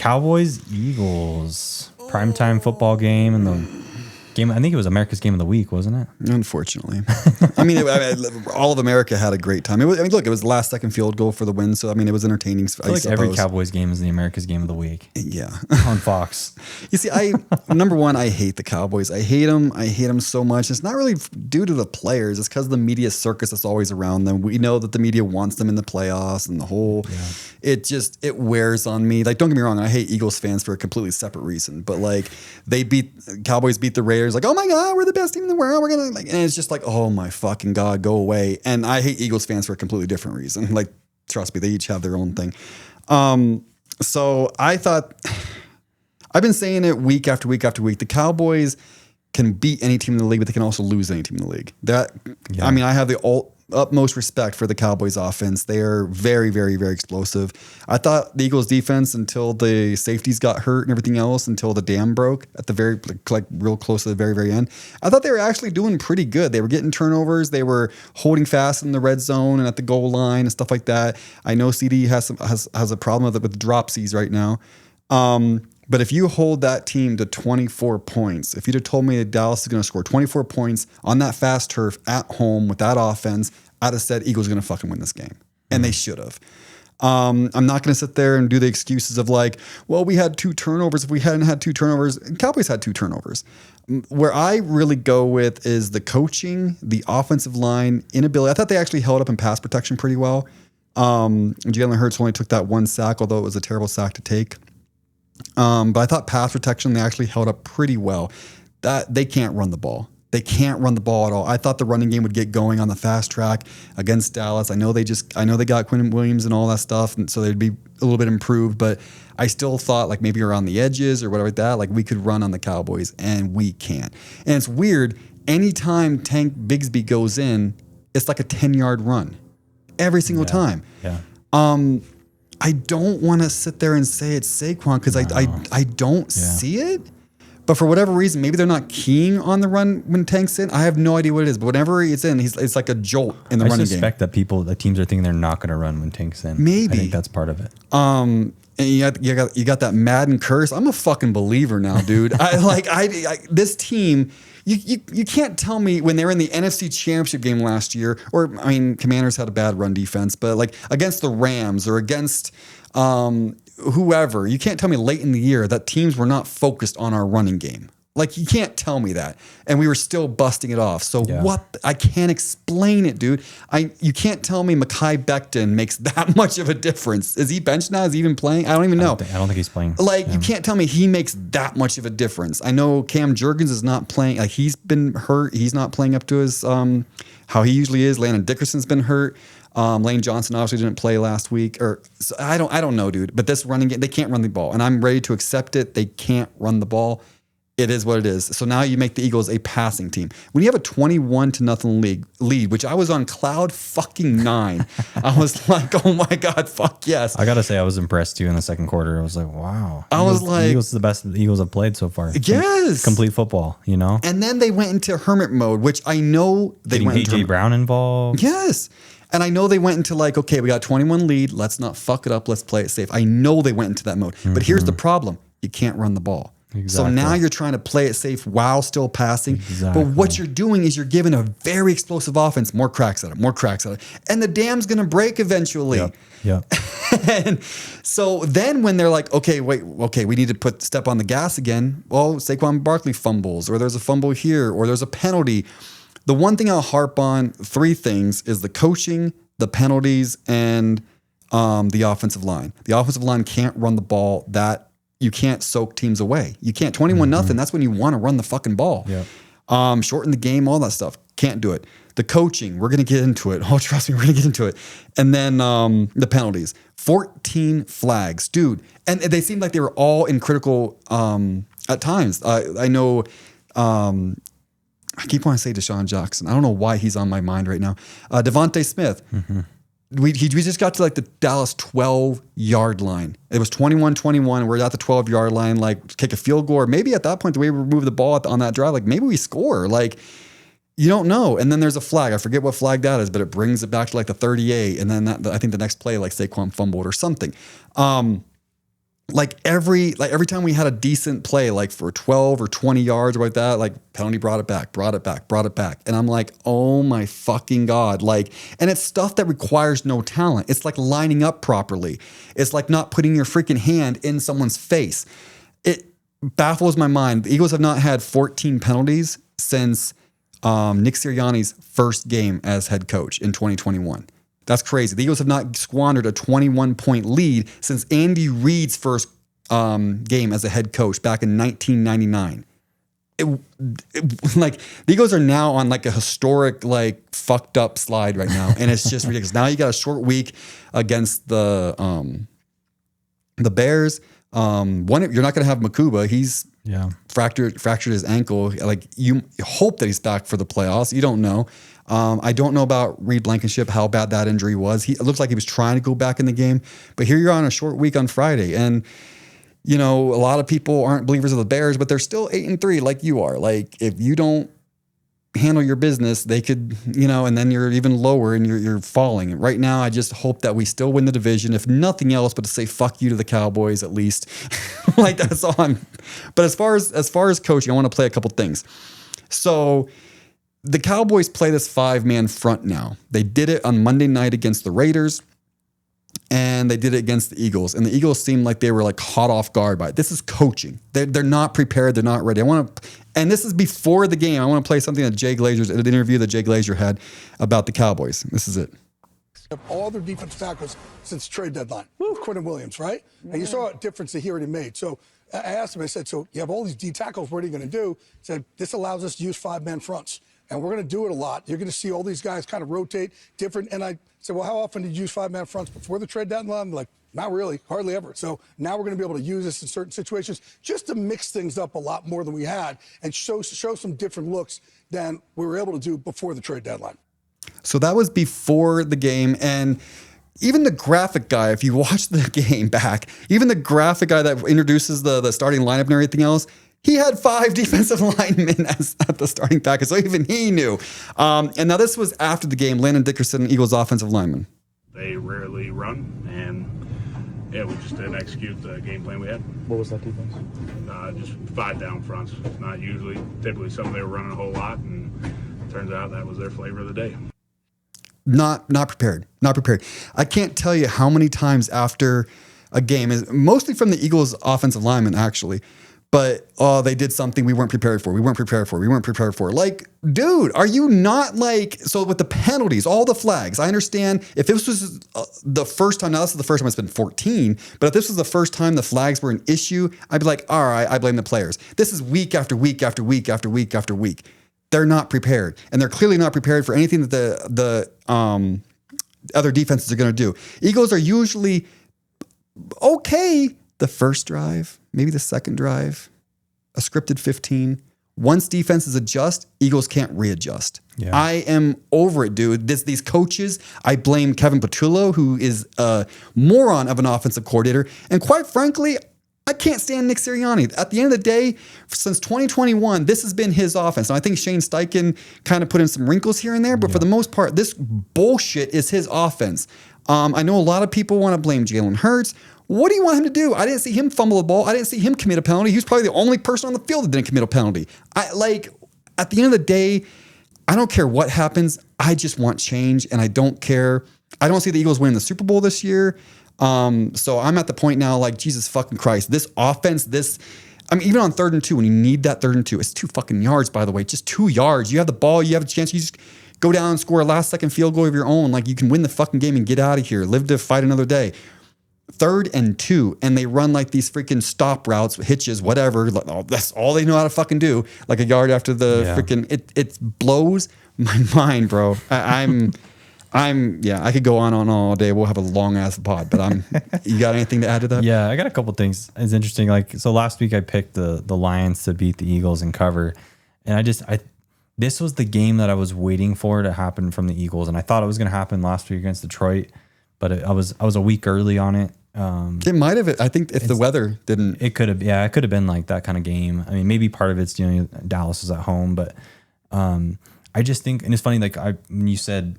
Cowboys, Eagles, primetime football game and the game. I think it was America's game of the week, wasn't it? Unfortunately. I mean, all of America had a great time. It was the last second field goal for the win. So, I mean, it was entertaining. I feel like every Cowboys game is the America's game of the week. Yeah. On Fox. You see, number one, I hate the Cowboys. I hate them so much. It's not really due to the players. It's because of the media circus that's always around them. We know that the media wants them in the playoffs and the whole, it wears on me. Like, don't get me wrong. I hate Eagles fans for a completely separate reason, but like Cowboys beat the Raiders. Like, oh my God, we're the best team in the world. We're going to and it's just like, oh my fucking God, go away. And I hate Eagles fans for a completely different reason. Like, trust me, they each have their own thing. So I thought, I've been saying it week after week after week. The Cowboys can beat any team in the league, but they can also lose any team in the league. I mean, I have the utmost respect for the Cowboys offense. They are very, very, very explosive. I thought the Eagles defense, until the safeties got hurt and everything else, until the dam broke at the very, like real close to the very, very end, I thought they were actually doing pretty good. They were getting turnovers. They were holding fast in the red zone and at the goal line and stuff like that. I know CD has a problem with dropsies right now. But if you hold that team to 24 points, if you'd have told me that Dallas is going to score 24 points on that fast turf at home with that offense, I'd have said Eagles are going to fucking win this game. And they should have. I'm not going to sit there and do the excuses of like, well, we had 2 turnovers. If we hadn't had 2 turnovers, Cowboys had 2 turnovers. Where I really go with is the coaching, the offensive line, inability. I thought they actually held up in pass protection pretty well. Jalen Hurts only took that 1 sack, although it was a terrible sack to take. But I thought pass protection, they actually held up pretty well. That they can't run the ball. They can't run the ball at all. I thought the running game would get going on the fast track against Dallas. I know they got Quinn Williams and all that stuff, and so they'd be a little bit improved. But I still thought like maybe around the edges or whatever like that, like we could run on the Cowboys, and we can't. And it's weird. Anytime Tank Bigsby goes in, it's like a 10-yard run every single time. Yeah. I don't want to sit there and say it's Saquon because I don't see it. But for whatever reason, maybe they're not keying on the run when Tank's in. I have no idea what it is. But whenever he's in, it's like a jolt in the running game. I suspect that the teams are thinking they're not going to run when Tank's in. Maybe. I think that's part of it. And you got that Madden curse. I'm a fucking believer now, dude. This team, you can't tell me when they were in the NFC Championship game last year, or I mean, Commanders had a bad run defense, but like against the Rams or against whoever, you can't tell me late in the year that teams were not focused on our running game. Like, you can't tell me that. And we were still busting it off. So I can't explain it, dude. You can't tell me Mekhi Becton makes that much of a difference. Is he benched now? Is he even playing? I don't even know. I don't think he's playing. Like, you can't tell me he makes that much of a difference. I know Cam Jurgens is not playing. Like, he's been hurt. He's not playing up to his how he usually is. Landon Dickerson's been hurt. Lane Johnson obviously didn't play last week. So I don't know, dude. But this running game, they can't run the ball. And I'm ready to accept it. They can't run the ball. It is what it is. So now you make the Eagles a passing team. When you have a 21-0 lead, which I was on cloud fucking 9, I was like, oh my God, fuck yes. I gotta say, I was impressed too in the second quarter. I was like, wow. Eagles is the best the Eagles have played so far. Yes. Complete football, you know? And then they went into hermit mode, which I know they went into. A.J. Brown involved. Yes. And I know they went into like, okay, we got 21 lead. Let's not fuck it up. Let's play it safe. I know they went into that mode. Mm-hmm. But here's the problem. You can't run the ball. Exactly. So now you're trying to play it safe while still passing. Exactly. But what you're doing is you're giving a very explosive offense more cracks at it. And the dam's going to break eventually. Yep. And so then when they're like, okay, we need to step on the gas again. Well, Saquon Barkley fumbles, or there's a fumble here, or there's a penalty. The one thing I'll harp on, 3 things, is the coaching, the penalties, and the offensive line. The offensive line can't run the ball. That you can't soak teams away. You can't 21-0. That's when you want to run the fucking ball. Yep. Shorten the game, all that stuff. Can't do it. The coaching, we're going to get into it. Oh, trust me, we're going to get into it. And then the penalties. 14 flags. Dude. And they seemed like they were all in critical at times. I know I keep wanting to say Deshaun Jackson. I don't know why he's on my mind right now. Devontae Smith. Mm-hmm. We just got to like the Dallas 12-yard line. It was 21-21. We're at the 12-yard line, like kick a field goal. Or maybe at that point, the way we remove the ball on that drive, like maybe we score. Like, you don't know. And then there's a flag. I forget what flag that is, but it brings it back to like the 38. And then I think the next play, like Saquon fumbled or something. like every time we had a decent play, like for 12 or 20 yards or like that, like penalty brought it back. And I'm like, oh my fucking God. Like, and it's stuff that requires no talent. It's like lining up properly. It's like not putting your freaking hand in someone's face. It baffles my mind. The Eagles have not had 14 penalties since Nick Sirianni's first game as head coach in 2021. That's crazy. The Eagles have not squandered a 21-point lead since Andy Reid's first game as a head coach back in 1999. Like the Eagles are now on like a historic, like fucked up slide right now, and it's just ridiculous. Now you got a short week against the Bears. You're not going to have Makuba. He's fractured his ankle. Like you hope that he's back for the playoffs. You don't know. I don't know about Reed Blankenship, how bad that injury was. It looks like he was trying to go back in the game, but here you're on a short week on Friday. And, you know, a lot of people aren't believers of the Bears, but they're still 8-3 like you are. Like if you don't handle your business, they could, you know, and then you're even lower and you're falling. Right now, I just hope that we still win the division, if nothing else, but to say fuck you to the Cowboys at least. Like that's all I'm. But as far as coaching, I want to play a couple things. So the Cowboys play this 5-man front now. They did it on Monday night against the Raiders, and they did it against the Eagles. And the Eagles seemed like they were like caught off guard by it. This is coaching. They're not prepared. They're not ready. And this is before the game. I want to play something that an interview that Jay Glazer had about the Cowboys. This is it. All their defensive tackles since trade deadline. Quentin Williams, right? And you saw a difference that he already made. So I asked him, I said, so you have all these D tackles, what are you going to do? He said, this allows us to use 5-man fronts. And we're going to do it a lot. You're going to see all these guys kind of rotate different. And I said, well, how often did you use 5-man fronts before the trade deadline? Like, not really, hardly ever. So now we're going to be able to use this in certain situations just to mix things up a lot more than we had and show some different looks than we were able to do before the trade deadline. So that was before the game. And even the graphic guy, if you watch the game back, even the graphic guy that introduces the starting lineup and everything else, he had 5 defensive linemen at the starting package. So even he knew. And now this was after the game. Landon Dickerson, Eagles offensive lineman. They rarely run, and yeah, we just didn't execute the game plan we had. What was that defense? Just 5 down fronts. Not usually. Typically, some they were running a whole lot, and turns out that was their flavor of the day. Not prepared. I can't tell you how many times after a game, mostly from the Eagles offensive linemen actually, but they did something we weren't prepared for. Like, dude, are you not like, so with the penalties, all the flags, I understand if this was the first time, now this is the first time it's been 14, but if this was the first time the flags were an issue, I'd be like, all right, I blame the players. This is week after week after week after week after week. They're not prepared, and they're clearly not prepared for anything that the other defenses are going to do. Eagles are usually okay the first drive, maybe the second drive, a scripted 15. Once defenses adjust, Eagles can't readjust. Yeah. I am over it, dude. These coaches, I blame Kevin Patullo, who is a moron of an offensive coordinator, and quite frankly, I can't stand Nick Sirianni. At the end of the day, since 2021, this has been his offense. And I think Shane Steichen kind of put in some wrinkles here and there, but for the most part, this bullshit is his offense. I know a lot of people want to blame Jalen Hurts. What do you want him to do? I didn't see him fumble the ball. I didn't see him commit a penalty. He was probably the only person on the field that didn't commit a penalty. At the end of the day, I don't care what happens. I just want change, and I don't care. I don't see the Eagles winning the Super Bowl this year. So I'm at the point now, like, Jesus fucking Christ, this offense, even on 3rd and 2, when you need that 3rd and 2, it's 2 fucking yards, by the way, just 2 yards. You have the ball, you have a chance, you just go down and score a last second field goal of your own. Like, you can win the fucking game and get out of here, live to fight another day. 3rd and 2, and they run like these freaking stop routes, hitches, whatever. That's all they know how to fucking do. Like a yard after the freaking, it blows my mind, bro. I could go on all day. We'll have a long ass pod, but you got anything to add to that? Yeah, I got a couple things. It's interesting. Like, so last week I picked the Lions to beat the Eagles and cover. And this was the game that I was waiting for to happen from the Eagles. And I thought it was going to happen last week against Detroit, but I was a week early on it. It might have. I think if the weather didn't, it could have been like that kind of game. I mean, maybe part of it's, Dallas is at home, but I just think, and it's funny, like when you said,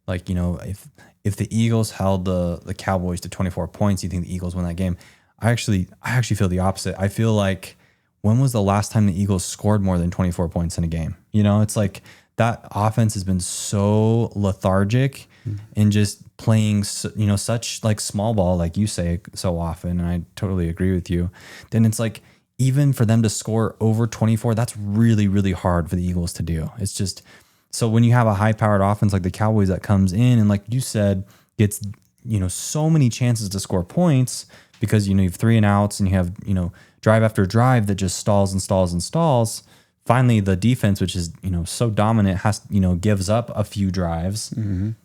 like, if the Eagles held the Cowboys to 24 points, you think the Eagles win that game. I actually feel the opposite. I feel like, when was the last time the Eagles scored more than 24 points in a game? You know, it's like that offense has been so lethargic and just playing, you know, such like small ball, like you say so often. And I totally agree with you. Then it's like, even for them to score over 24, that's really, really hard for the Eagles to do. It's just, so when you have a high powered offense like the Cowboys that comes in and, like you said, gets, you know, so many chances to score points because, you know, you have 3 and outs and you have, you know, drive after drive that just stalls and stalls and stalls. Finally, the defense, which is, you know, so dominant, has, you know, gives up a few drives.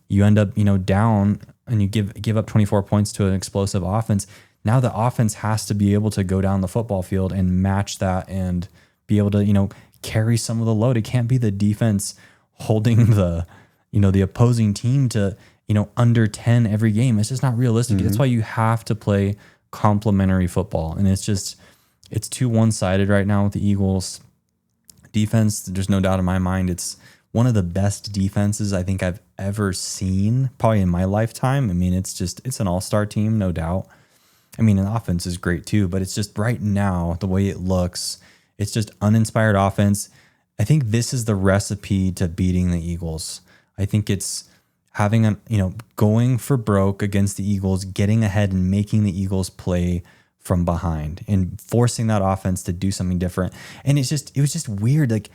You end up, you know, down and you give up 24 points to an explosive offense. Now the offense has to be able to go down the football field and match that and be able to, you know, carry some of the load. It can't be the defense holding the, you know, the opposing team to, you know, under 10 every game. It's just not realistic. That's why you have to play complementary football. And it's just, it's too one-sided right now with the Eagles defense. There's no doubt in my mind. It's one of the best defenses I think I've ever seen, probably in my lifetime. I mean, it's an all-star team, no doubt. I mean, the offense is great too, but it's just right now, the way it looks, it's just uninspired offense. I think this is the recipe to beating the Eagles. I think it's having going for broke against the Eagles, getting ahead and making the Eagles play from behind and forcing that offense to do something different. And it was just weird. Like,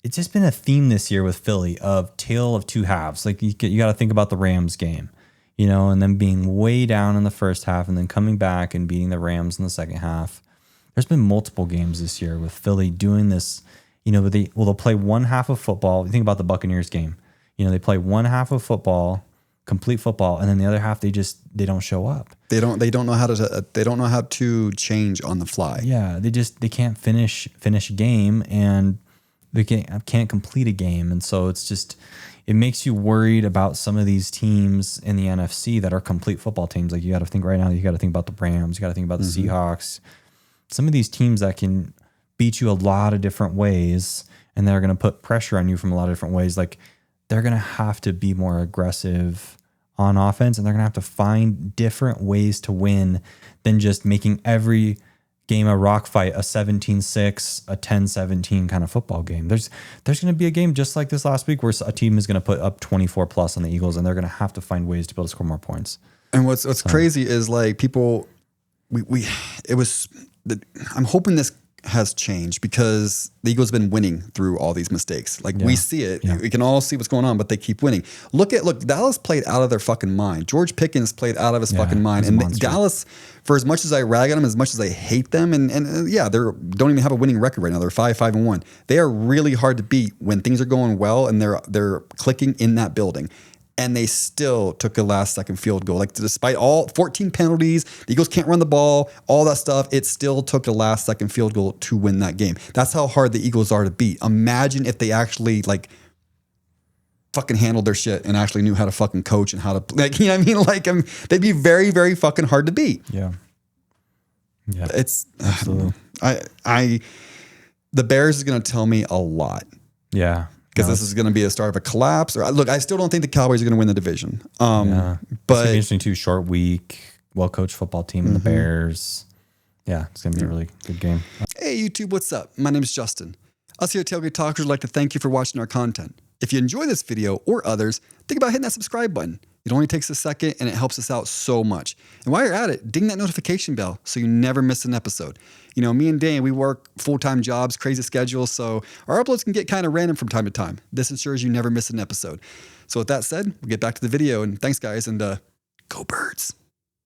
it's just been a theme this year with Philly of tale of two halves. Like, you got to think about the Rams game, you know, and then being way down in the first half and then coming back and beating the Rams in the second half. There's been multiple games this year with Philly doing this, you know, they'll play one half of football. You think about the Buccaneers game, you know, they play one half of football, complete football, and then the other half they don't show up. They don't know how to change on the fly. Yeah, they can't finish a game, and they can't complete a game, and so it makes you worried about some of these teams in the NFC that are complete football teams. Like, you got to think right now, you got to think about the Rams, you got to think about the Seahawks. Some of these teams that can beat you a lot of different ways, and they're going to put pressure on you from a lot of different ways. Like, they're going to have to be more aggressive on offense, and they're going to have to find different ways to win than just making every game a rock fight, a 17-6, a 10-17 kind of football game. There's going to be a game just like this last week where a team is going to put up 24 plus on the Eagles, and they're going to have to find ways to be able to score more points. And what's crazy is, like, people, I'm hoping this has changed because the Eagles have been winning through all these mistakes. Like, we see it. Yeah. We can all see what's going on, but they keep winning. Look, Dallas played out of their fucking mind. George Pickens played out of his fucking mind. And Dallas, for as much as I rag on them, as much as I hate them, and they don't even have a winning record right now. They're 5-5-1. They are really hard to beat when things are going well and they're clicking in that building. And they still took a last-second field goal. Like, despite all 14 penalties, the Eagles can't run the ball, all that stuff, it still took a last-second field goal to win that game. That's how hard the Eagles are to beat. Imagine if they actually, like, fucking handled their shit and actually knew how to fucking coach and how to, like, you know what I mean? Like, they'd be very, very fucking hard to beat. Yeah. Yeah. It's absolutely. The Bears is going to tell me a lot. Yeah. Because this is going to be a start of a collapse. Look, I still don't think the Cowboys are going to win the division. But it's going to be interesting too. Short week, well-coached football team, and the Bears. Yeah, it's going to be a really good game. Hey, YouTube, what's up? My name is Justin. Us here at Tailgate Talkers would like to thank you for watching our content. If you enjoy this video or others, think about hitting that subscribe button. It only takes a second and it helps us out so much. And while you're at it, ding that notification bell so you never miss an episode. You know, me and Dane, we work full-time jobs, crazy schedules, so our uploads can get kind of random from time to time. This ensures you never miss an episode. So with that said, we'll get back to the video, and thanks guys, and go Birds.